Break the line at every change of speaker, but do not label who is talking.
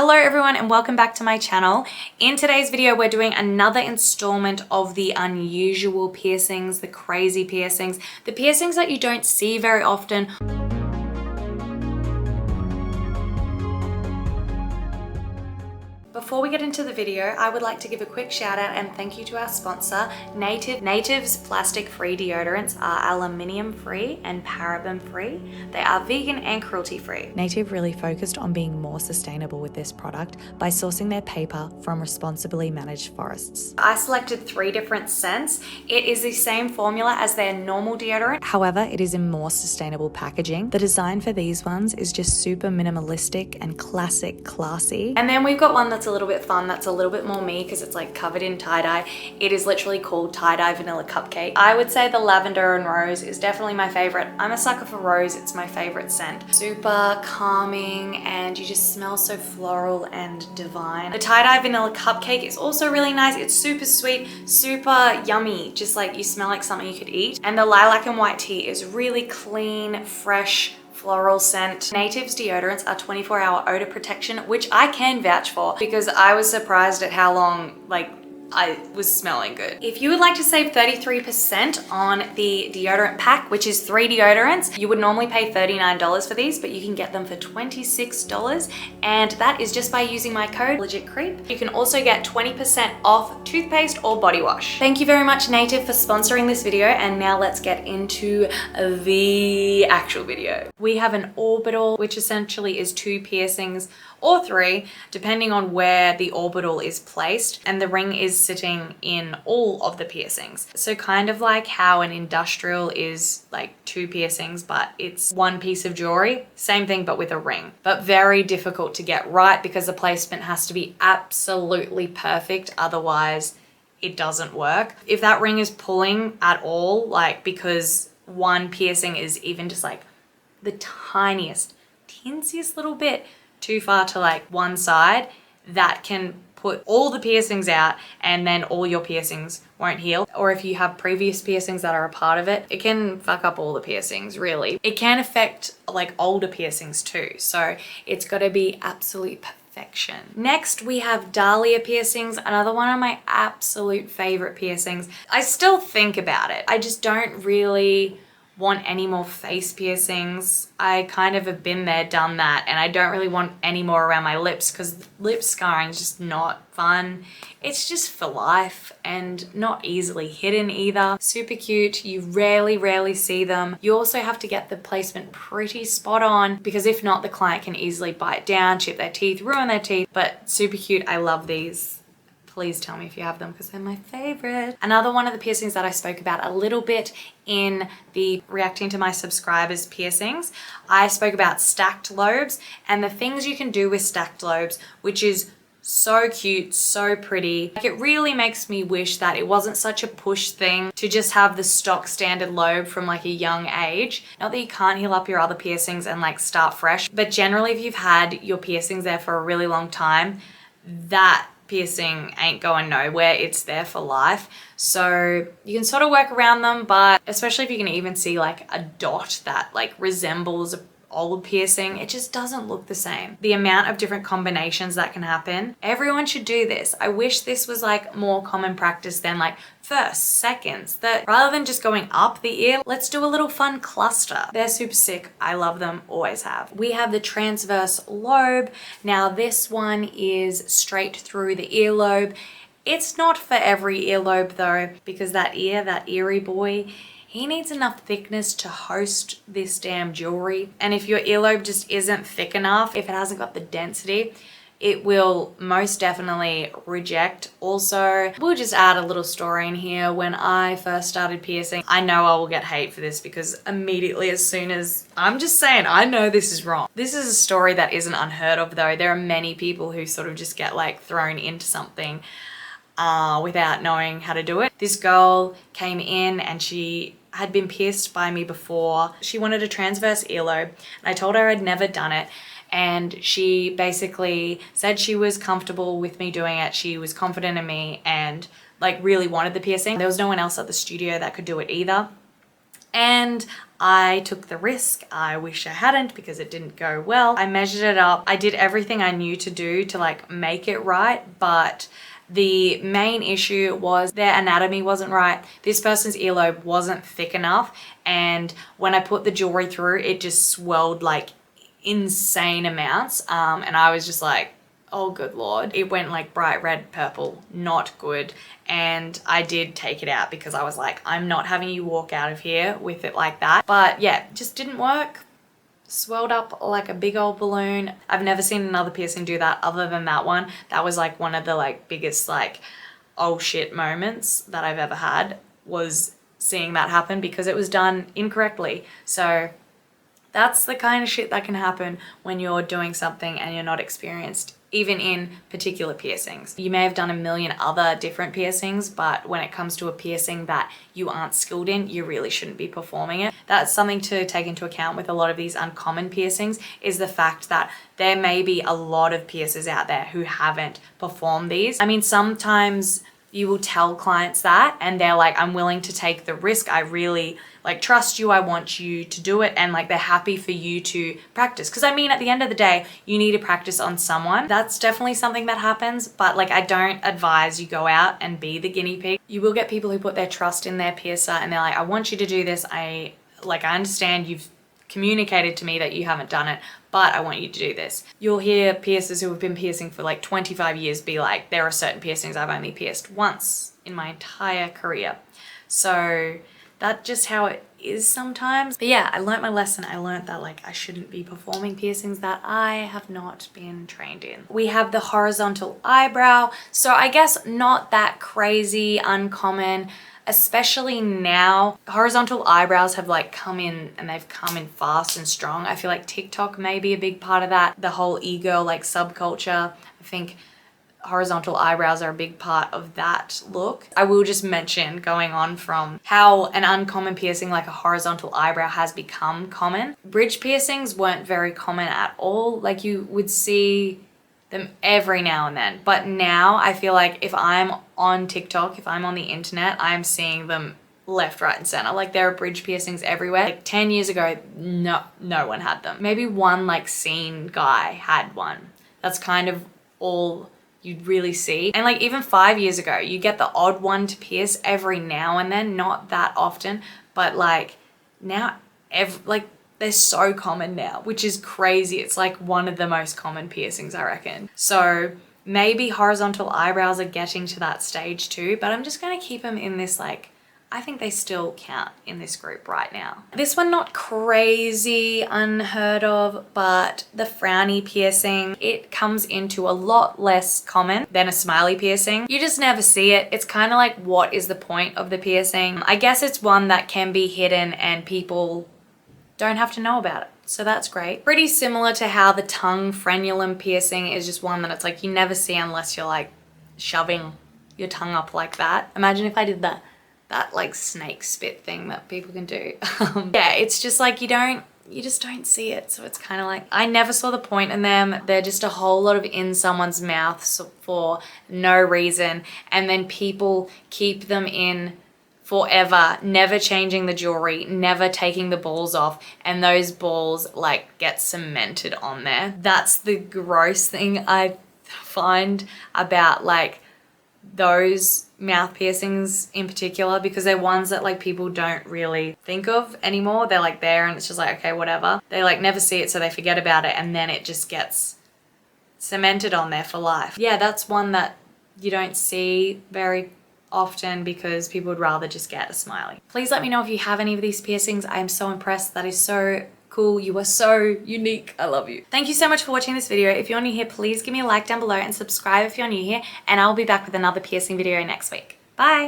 Hello everyone and welcome back to my channel. In today's video we're doing another installment of the unusual piercings, the crazy piercings, the piercings that you don't see very often. Before we get into the video, I would like to give a quick shout out and thank you to our sponsor, Native. Native's plastic-free deodorants are aluminium-free and paraben-free. They are vegan and cruelty-free. Native really focused on being more sustainable with this product by sourcing their paper from responsibly managed forests. I selected 3 different scents. It is the same formula as their normal deodorant. However, it is in more sustainable packaging. The design for these ones is just super minimalistic and classy. And then we've got one that's a little bit fun, that's a little bit more me because it's like covered in tie-dye. It is literally called tie-dye vanilla cupcake. I would say the lavender and rose is definitely my favorite. I'm a sucker for rose, it's my favorite scent. Super calming and you just smell so floral and divine. The tie-dye vanilla cupcake is also really nice. It's super sweet, super yummy, just like you smell like something you could eat. And the lilac and white tea is really clean, fresh, floral scent. Native's deodorants are 24-hour odor protection, which I can vouch for because I was surprised at how long I was smelling good. If you would like to save 33% on the deodorant pack, which is 3 deodorants, you would normally pay $39 for these, but you can get them for $26. And that is just by using my code thelegitcreep. You can also get 20% off toothpaste or body wash. Thank you very much, Native, for sponsoring this video. And now let's get into the actual video. We have an orbital, which essentially is 2 piercings or 3, depending on where the orbital is placed, and the ring is sitting in all of the piercings. So kind of like how an industrial is like 2 piercings, but it's 1 piece of jewelry, same thing but with a ring. But very difficult to get right because the placement has to be absolutely perfect, otherwise it doesn't work. If that ring is pulling at all, like because 1 piercing is even just like the tiniest, teensiest little bit too far to like one side, that can put all the piercings out and then all your piercings won't heal. Or if you have previous piercings that are a part of it, it can fuck up all the piercings really. It can affect like older piercings too. So it's got to be absolute perfection. Next we have dahlia piercings, another one of my absolute favorite piercings. I still think about it. I just don't really want any more face piercings. I kind of have been there, done that, and I don't really want any more around my lips because lip scarring is just not fun. It's just for life and not easily hidden either. Super cute. You rarely see them. You also have to get the placement pretty spot on because if not, the client can easily bite down, chip their teeth, ruin their teeth, but super cute. I love these. Please tell me if you have them because they're my favorite. Another one of the piercings that I spoke about a little bit in the reacting to my subscribers piercings, I spoke about stacked lobes and the things you can do with stacked lobes, which is so cute, so pretty. Like, it really makes me wish that it wasn't such a push thing to just have the stock standard lobe from like a young age. Not that you can't heal up your other piercings and like start fresh, but generally if you've had your piercings there for a really long time, that piercing ain't going nowhere. It's there for life. So you can sort of work around them, but especially if you can even see like a dot that like resembles an old piercing, it just doesn't look the same. The amount of different combinations that can happen. Everyone should do this. I wish this was like more common practice than like first, seconds, that rather than just going up the ear, let's do a little fun cluster. They're super sick. I love them, always have. We have the transverse lobe. Now this one is straight through the earlobe. It's not for every earlobe though, because that ear, that eerie boy, he needs enough thickness to host this damn jewelry. And if your earlobe just isn't thick enough, if it hasn't got the density, it will most definitely reject. Also, we'll just add a little story in here. When I first started piercing, I know I will get hate for this because immediately as soon as, I'm just saying, I know this is wrong. This is a story that isn't unheard of though. There are many people who sort of just get like thrown into something without knowing how to do it. This girl came in and she had been pierced by me before. She wanted a transverse earlobe and I told her I'd never done it. And she basically said she was comfortable with me doing it. She was confident in me and like really wanted the piercing. There was no one else at the studio that could do it either. And I took the risk. I wish I hadn't because it didn't go well. I measured it up. I did everything I knew to do to like make it right, but the main issue was their anatomy wasn't right. This person's earlobe wasn't thick enough, and when I put the jewelry through, it just swelled like insane amounts. And I was just like, oh good lord. It went like bright red, purple, not good. And I did take it out because I was like, I'm not having you walk out of here with it like that. But yeah, just didn't work. Swelled up like a big old balloon. I've never seen another piercing do that other than that one. That was like one of the like biggest like oh shit moments that I've ever had, was seeing that happen because it was done incorrectly. So that's the kind of shit that can happen when you're doing something and you're not experienced, even in particular piercings. You may have done a million other different piercings, but when it comes to a piercing that you aren't skilled in, you really shouldn't be performing it. That's something to take into account with a lot of these uncommon piercings, is the fact that there may be a lot of piercers out there who haven't performed these. I mean, sometimes you will tell clients that and they're like, I'm willing to take the risk. I really like trust you. I want you to do it. And like, they're happy for you to practice. Cause I mean, at the end of the day, you need to practice on someone. That's definitely something that happens, but like, I don't advise you go out and be the guinea pig. You will get people who put their trust in their piercer and they're like, I want you to do this. I understand you've communicated to me that you haven't done it, but I want you to do this. You'll hear piercers who have been piercing for like 25 years be like, there are certain piercings I've only pierced once in my entire career. So that's just how it is sometimes. But yeah, I learned my lesson. I learned that like I shouldn't be performing piercings that I have not been trained in. We have the horizontal eyebrow. So I guess not that crazy uncommon, especially now. Horizontal eyebrows have like come in, and they've come in fast and strong. I feel like TikTok may be a big part of that. The whole e-girl like subculture. I think horizontal eyebrows are a big part of that look. I will just mention, going on from how an uncommon piercing like a horizontal eyebrow has become common. Bridge piercings weren't very common at all. Like, you would see them every now and then. But now I feel like if I'm on TikTok, if I'm on the internet, I'm seeing them left, right, and center. Like, there are bridge piercings everywhere. Like 10 years ago, no one had them. Maybe one like scene guy had one. That's kind of all you'd really see. And like even 5 years ago, you get the odd one to pierce every now and then, not that often, but like now they're so common now, which is crazy. It's like one of the most common piercings, I reckon. So maybe horizontal eyebrows are getting to that stage too, but I'm just gonna keep them in this like, I think they still count in this group right now. This one, not crazy unheard of, but the frowny piercing, it comes into a lot less common than a smiley piercing. You just never see it. It's kind of like, what is the point of the piercing? I guess it's one that can be hidden and people don't have to know about it. So that's great. Pretty similar to how the tongue frenulum piercing is just one that it's like you never see unless you're like shoving your tongue up like that. Imagine if I did that like snake spit thing that people can do. Yeah, it's just like you just don't see it. So it's kind of like, I never saw the point in them. They're just a whole lot of in someone's mouth for no reason. And then people keep them in forever, never changing the jewelry, never taking the balls off, and those balls like get cemented on there. That's the gross thing I find about like those mouth piercings in particular, because they're ones that like people don't really think of anymore. They're like there and it's just like, okay, whatever. They like never see it, so they forget about it, and then it just gets cemented on there for life. Yeah, that's one that you don't see very often because people would rather just get a smiley. Please let me know if you have any of these piercings. I am so impressed. That is so cool. You are so unique. I love you. Thank you so much for watching this video. If you're new here, please give me a like down below and subscribe if you're new here, and I'll be back with another piercing video next week. Bye.